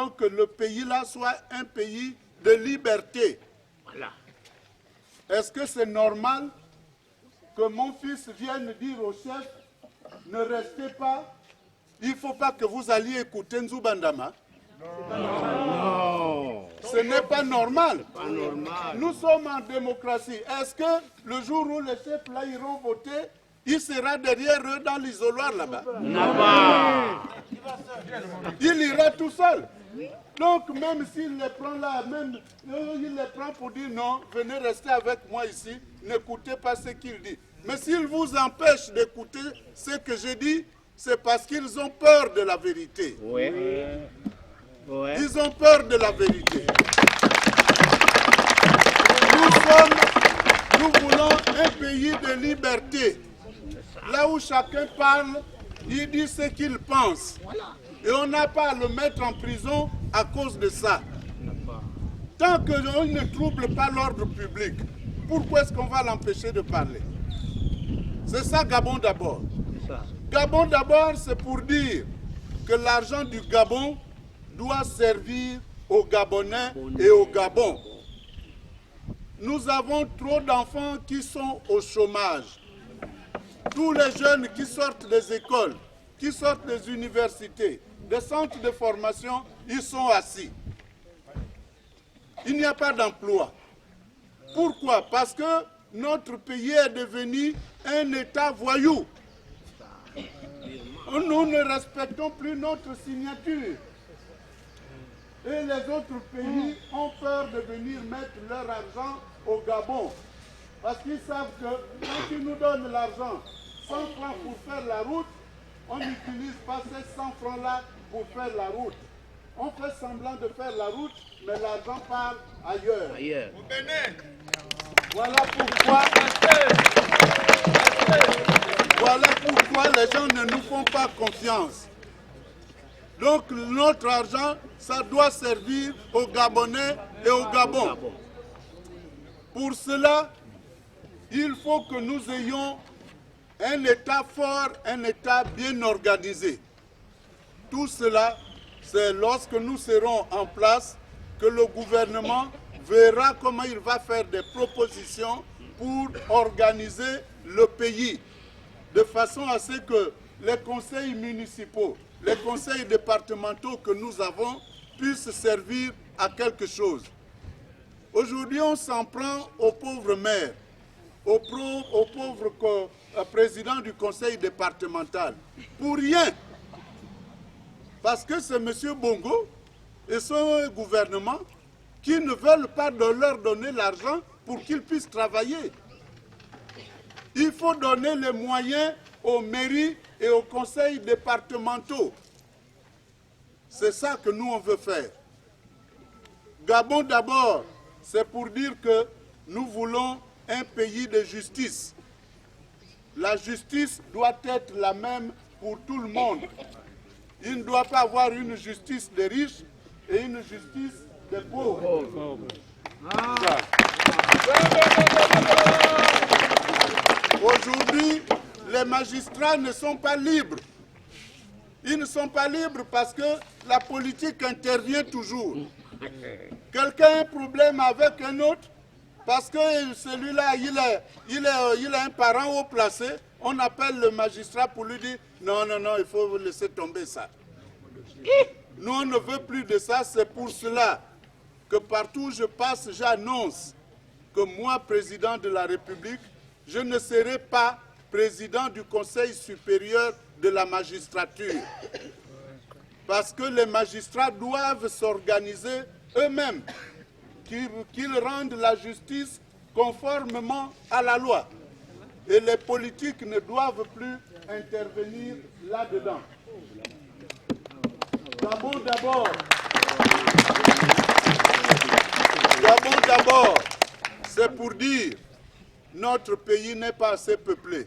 souhaitons que le pays-là soit un pays de liberté. Voilà. Est-ce que c'est normal que mon fils vienne dire au chef, ne restez pas, il ne faut pas que vous alliez écouter Nzubandama? Non. Ce n'est pas normal. Pas normal. Nous sommes en démocratie. Est-ce que le jour où les chefs là iront voter, il sera derrière eux dans l'isoloir là-bas? Là-bas. Il ira tout seul. Donc même s'il les prend là, même il les prend pour dire non, venez rester avec moi ici, n'écoutez pas ce qu'il dit. Mais s'il vous empêche d'écouter ce que je dis, c'est parce qu'ils ont peur de la vérité. Oui. Ouais. Ils ont peur de la vérité. Nous voulons un pays de liberté. Là où chacun parle, il dit ce qu'il pense. Et on n'a pas à le mettre en prison à cause de ça. Tant qu'on ne trouble pas l'ordre public, pourquoi est-ce qu'on va l'empêcher de parler? C'est ça Gabon d'abord. Gabon d'abord, c'est pour dire que l'argent du Gabon doit servir aux Gabonais et au Gabon. Nous avons trop d'enfants qui sont au chômage. Tous les jeunes qui sortent des écoles, qui sortent des universités, des centres de formation, ils sont assis. Il n'y a pas d'emploi. Pourquoi? Parce que notre pays est devenu un État voyou. Nous ne respectons plus notre signature. Et les autres pays ont peur de venir mettre leur argent au Gabon. Parce qu'ils savent que quand ils nous donnent l'argent, 100 francs pour faire la route, on n'utilise pas ces 100 francs-là pour faire la route. On fait semblant de faire la route, mais l'argent part ailleurs. Au Voilà pourquoi les gens ne nous font pas confiance. Donc notre argent, ça doit servir aux Gabonais et au Gabon. Pour cela, il faut que nous ayons un État fort, un État bien organisé. Tout cela, c'est lorsque nous serons en place que le gouvernement verra comment il va faire des propositions pour organiser le pays, de façon à ce que les conseils municipaux, les conseils départementaux que nous avons puissent servir à quelque chose. Aujourd'hui, on s'en prend aux pauvres maires, aux pauvres présidents du conseil départemental, pour rien. Parce que c'est M. Bongo et son gouvernement qui ne veulent pas leur donner l'argent pour qu'ils puissent travailler. Il faut donner les moyens aux mairies et aux conseils départementaux. C'est ça que nous, on veut faire. Gabon d'abord, c'est pour dire que nous voulons un pays de justice. La justice doit être la même pour tout le monde. Il ne doit pas avoir une justice des riches et une justice des pauvres. Aujourd'hui, les magistrats ne sont pas libres. Ils ne sont pas libres parce que la politique intervient toujours. Quelqu'un a un problème avec un autre, parce que celui-là, il a un parent haut placé, on appelle le magistrat pour lui dire « Non, non, non, il faut laisser tomber ça ». Nous, on ne veut plus de ça, c'est pour cela que partout où je passe, j'annonce que moi, président de la République, je ne serai pas président du Conseil supérieur de la magistrature. Parce que les magistrats doivent s'organiser eux-mêmes, qu'ils rendent la justice conformément à la loi. Et les politiques ne doivent plus intervenir là-dedans. Gabon d'abord, c'est pour dire notre pays n'est pas assez peuplé.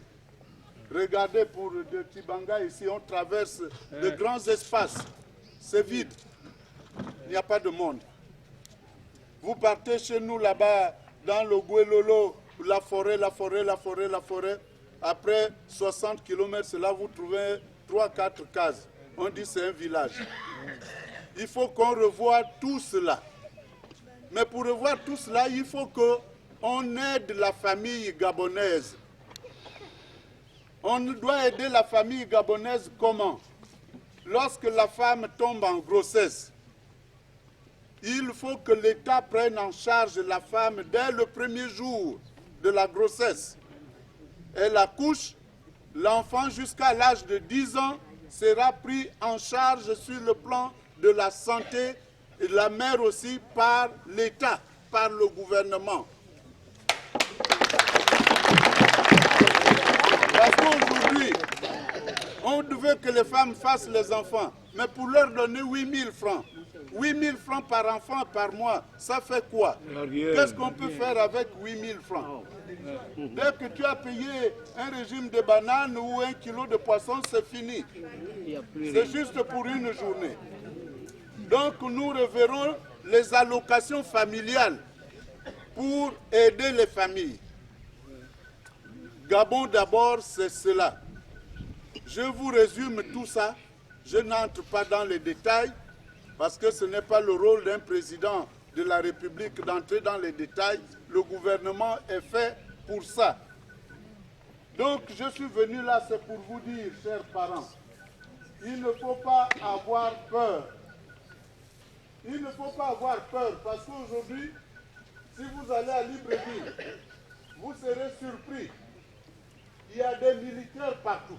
Regardez pour de Tibanga ici, on traverse de grands espaces. C'est vide. Il n'y a pas de monde. Vous partez chez nous là-bas, dans le Guelolo, la forêt. Après 60 km, c'est là vous trouvez 3-4 cases. On dit c'est un village. il faut qu'on revoie tout cela. Mais pour revoir tout cela, il faut qu'on aide la famille gabonaise. On doit aider la famille gabonaise comment? Lorsque la femme tombe en grossesse, il faut que l'État prenne en charge la femme dès le premier jour de la grossesse. Elle accouche, l'enfant jusqu'à l'âge de 10 ans sera pris en charge sur le plan de la santé et la mère aussi par l'État, par le gouvernement. Parce qu'aujourd'hui, on veut que les femmes fassent les enfants, mais pour leur donner 8 000 francs. 8 000 francs par enfant par mois, ça fait quoi? Qu'est-ce qu'on peut faire avec 8 000 francs? Dès que tu as payé un régime de bananes ou 1 kilo de poisson, c'est fini. C'est juste pour une journée. Donc nous reverrons les allocations familiales pour aider les familles. Gabon d'abord, c'est cela. Je vous résume tout ça. Je n'entre pas dans les détails parce que ce n'est pas le rôle d'un président de la République d'entrer dans les détails. Le gouvernement est fait pour ça. Donc je suis venu là, c'est pour vous dire, chers parents, il ne faut pas avoir peur. Il ne faut pas avoir peur parce qu'aujourd'hui, si vous allez à Libreville, vous serez surpris. Il y a des militaires partout.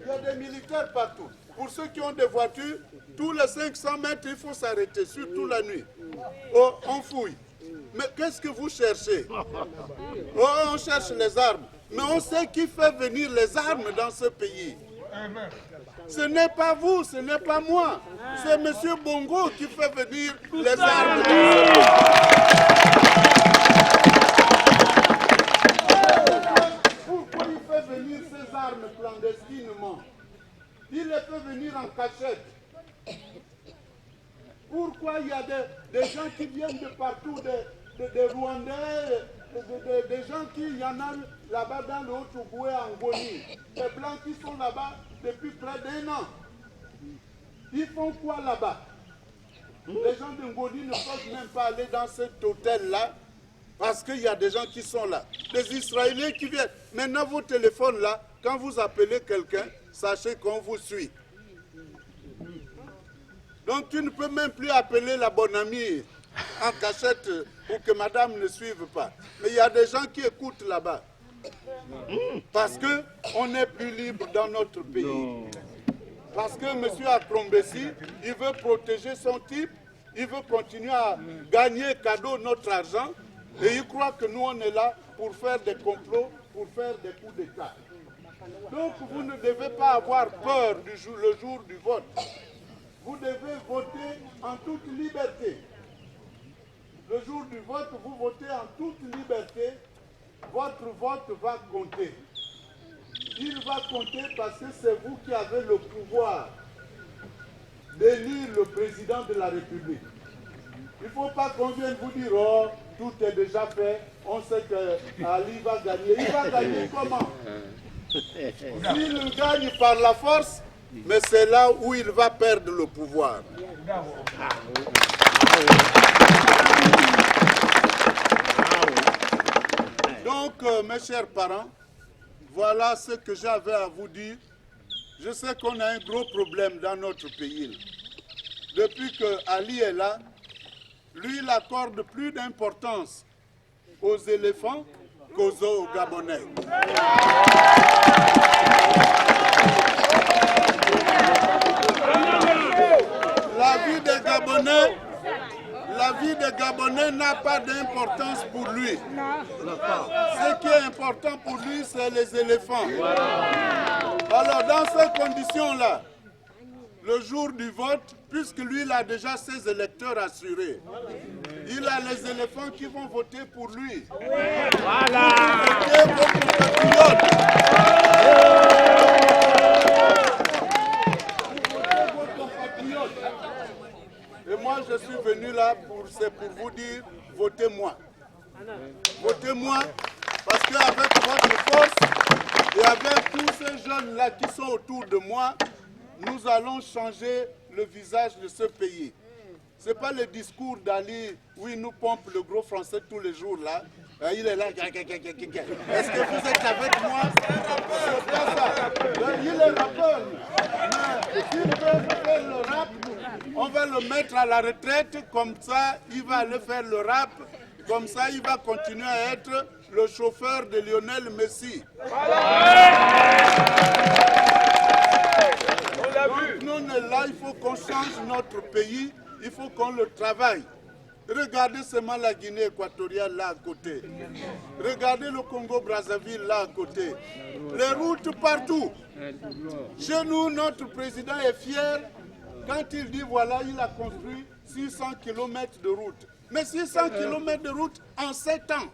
Il y a des militaires partout. Pour ceux qui ont des voitures, tous les 500 mètres, il faut s'arrêter, surtout la nuit. Oh, on fouille. Mais qu'est-ce que vous cherchez? Oh, on cherche les armes. Mais on sait qui fait venir les armes dans ce pays. Ce n'est pas vous, ce n'est pas moi. C'est M. Bongo qui fait venir les armes. Pourquoi il fait venir ces armes clandestinement? Il les fait venir en cachette. Pourquoi il y a des gens qui viennent de partout, des Rwandais, des gens qui, il y en a là-bas dans le Haut-Tougoué, en Goni, des Blancs qui sont là-bas depuis près d'1 an. Ils font quoi là-bas? Les gens de Ngoni ne peuvent même pas aller dans cet hôtel-là parce qu'il y a des gens qui sont là. Des Israéliens qui viennent. Maintenant, vos téléphones là, quand vous appelez quelqu'un, sachez qu'on vous suit. Donc tu ne peux même plus appeler la bonne amie en cachette pour que madame ne suive pas. Mais il y a des gens qui écoutent là-bas. Parce qu'on est plus libre dans notre pays. Parce que M. Akrombesi, il veut protéger son type, il veut continuer à gagner cadeau notre argent, et il croit que nous on est là pour faire des complots, pour faire des coups d'État. Donc vous ne devez pas avoir peur le jour du vote. Vous devez voter en toute liberté. Le jour du vote, vous votez en toute liberté. Votre vote va compter. Il va compter parce que c'est vous qui avez le pouvoir d'élire le président de la République. Il ne faut pas qu'on vienne vous dire « Oh, tout est déjà fait, on sait que Ali va gagner ». Il va gagner comment? S'il gagne par la force, mais c'est là où il va perdre le pouvoir. Donc, mes chers parents, voilà ce que j'avais à vous dire. Je sais qu'on a un gros problème dans notre pays. Depuis que Ali est là, lui, il accorde plus d'importance aux éléphants qu'aux Gabonais. La vie des Gabonais n'a pas d'importance pour lui. Ce qui est important pour lui, c'est les éléphants. Alors, dans ces conditions-là, le jour du vote, puisque lui, il a déjà ses électeurs assurés, il a les éléphants qui vont voter pour lui. Voilà. Et moi, je suis venu là pour vous dire, votez-moi. Votez-moi, parce qu'avec votre force et avec tous ces jeunes-là qui sont autour de moi, nous allons changer le visage de ce pays. Ce n'est pas le discours d'Ali où il nous pompe le gros français tous les jours là. Il est là. Est-ce que vous êtes avec moi? C'est pas ça. Il est rappeur. Mais s'il veut faire le rap, on va le mettre à la retraite. Comme ça, il va aller faire le rap. Comme ça, il va continuer à être le chauffeur de Lionel Messi. Donc, nous, on est là, il faut qu'on change notre pays. Il faut qu'on le travaille. Regardez seulement la Guinée équatoriale là à côté. Regardez le Congo-Brazzaville là à côté. Les routes partout. Chez nous, notre président est fier quand il dit voilà, il a construit 600 km de route. Mais 600 km de route en 7 ans.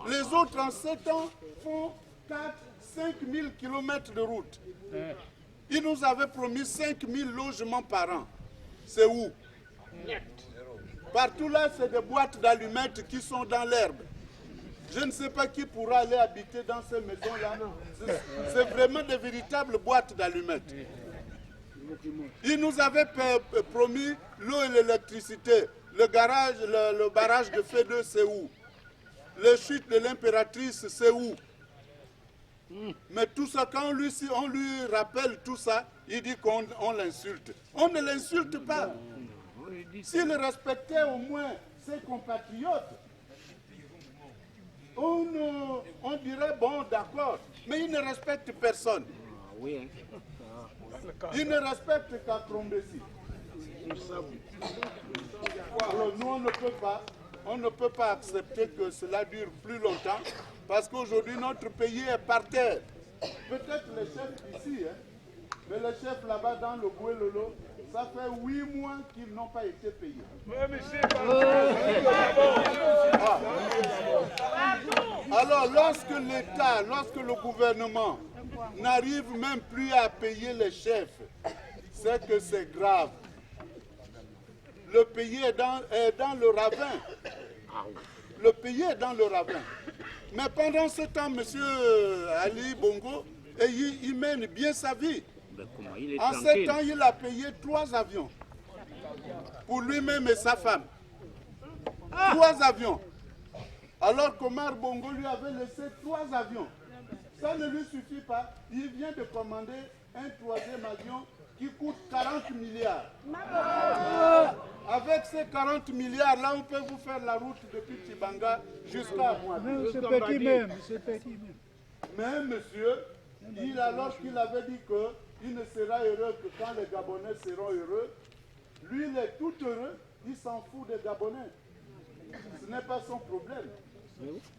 Les autres en 7 ans font 4 5 000 km de route. Il nous avait promis 5 000 logements par an. C'est où? Partout là, c'est des boîtes d'allumettes qui sont dans l'herbe. Je ne sais pas qui pourra aller habiter dans ces maisons-là. C'est vraiment de véritables boîtes d'allumettes. Il nous avait promis l'eau et l'électricité. Le barrage de Fédé, c'est où? Les chutes de l'impératrice, c'est où? Mais tout ça, quand on lui rappelle tout ça, il dit qu'on l'insulte. On ne l'insulte pas. S'il respectait au moins ses compatriotes, on dirait bon, d'accord. Mais il ne respecte personne. Il ne respecte qu'à Krombessi. Alors nous, on ne peut pas accepter que cela dure plus longtemps parce qu'aujourd'hui, notre pays est par terre. Peut-être les chefs ici, mais les chefs là-bas dans le Gouelolo, ça fait 8 mois qu'ils n'ont pas été payés. Alors, lorsque l'État, lorsque le gouvernement n'arrive même plus à payer les chefs, c'est que c'est grave. Le pays est dans le ravin. Le pays est dans le ravin. Mais pendant ce temps, M. Ali Bongo, il mène bien sa vie. En 7 ans, il a payé 3 avions. Pour lui-même et sa femme. 3 avions. Alors qu'Omar Bongo lui avait laissé 3 avions. Ça ne lui suffit pas. Il vient de commander un 3e avion qui coûte 40 milliards. Avec ces 40 milliards, là, on peut vous faire la route depuis Tibanga jusqu'à moi. C'est petit même. Mais monsieur, alors qu'il avait dit qu'il ne sera heureux que quand les Gabonais seront heureux, lui, il est tout heureux, il s'en fout des Gabonais. Ce n'est pas son problème.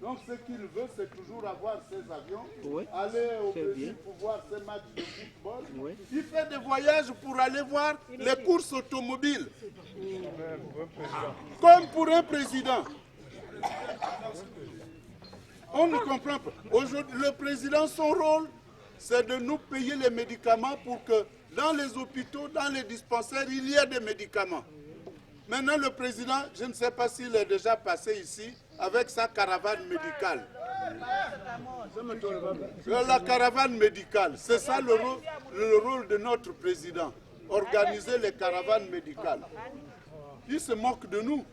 Donc ce qu'il veut, c'est toujours avoir ses avions, aller au Brésil pour voir ses matchs de football. Il fait des voyages pour aller voir les courses automobiles. Comme pour un président. On ne comprend pas. Aujourd'hui, le président, son rôle, c'est de nous payer les médicaments pour que dans les hôpitaux, dans les dispensaires, il y ait des médicaments. Maintenant, le président, je ne sais pas s'il est déjà passé ici avec sa caravane médicale. La caravane médicale, c'est ça le rôle de notre président, organiser les caravanes médicales. Il se moque de nous.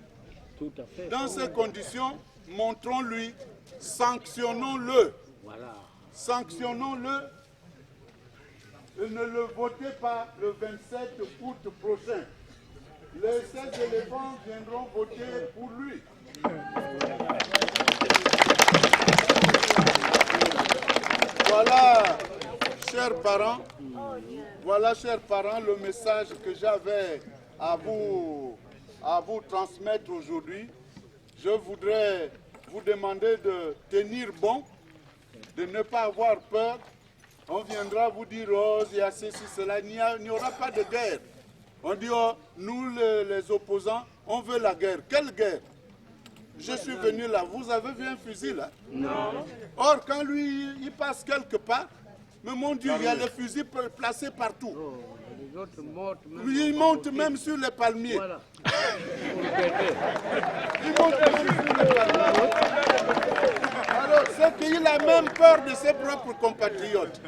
Dans ces conditions, montrons-lui, sanctionnons-le. Sanctionnons-le et ne le votez pas le 27 août prochain. Les 16 éléphants viendront voter pour lui. Voilà, chers parents, le message que j'avais à vous transmettre aujourd'hui. Je voudrais vous demander de tenir bon, de ne pas avoir peur. On viendra vous dire, oh, il y a ceci, cela, il n'y aura pas de guerre. On dit, oh, nous les opposants, on veut la guerre. Quelle guerre? Je suis venu là, vous avez vu un fusil là? Non. Or, quand lui, il passe quelque part, mais mon Dieu, il y a les fusils placés partout. Il monte même sur les palmiers. Il monte même sur les palmiers. Alors, c'est qu'il a même peur de ses propres compatriotes.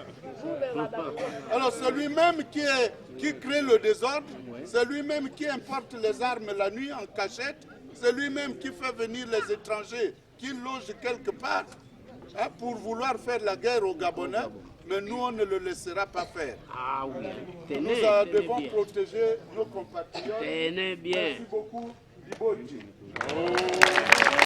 Alors c'est lui-même qui crée le désordre, c'est lui-même qui importe les armes la nuit en cachette, c'est lui-même qui fait venir les étrangers qui logent quelque part pour vouloir faire la guerre aux Gabonais, mais nous on ne le laissera pas faire. Ah oui. Nous Tenez devons bien. protéger nos compatriotes. Tenez bien. Merci beaucoup, Djibouti.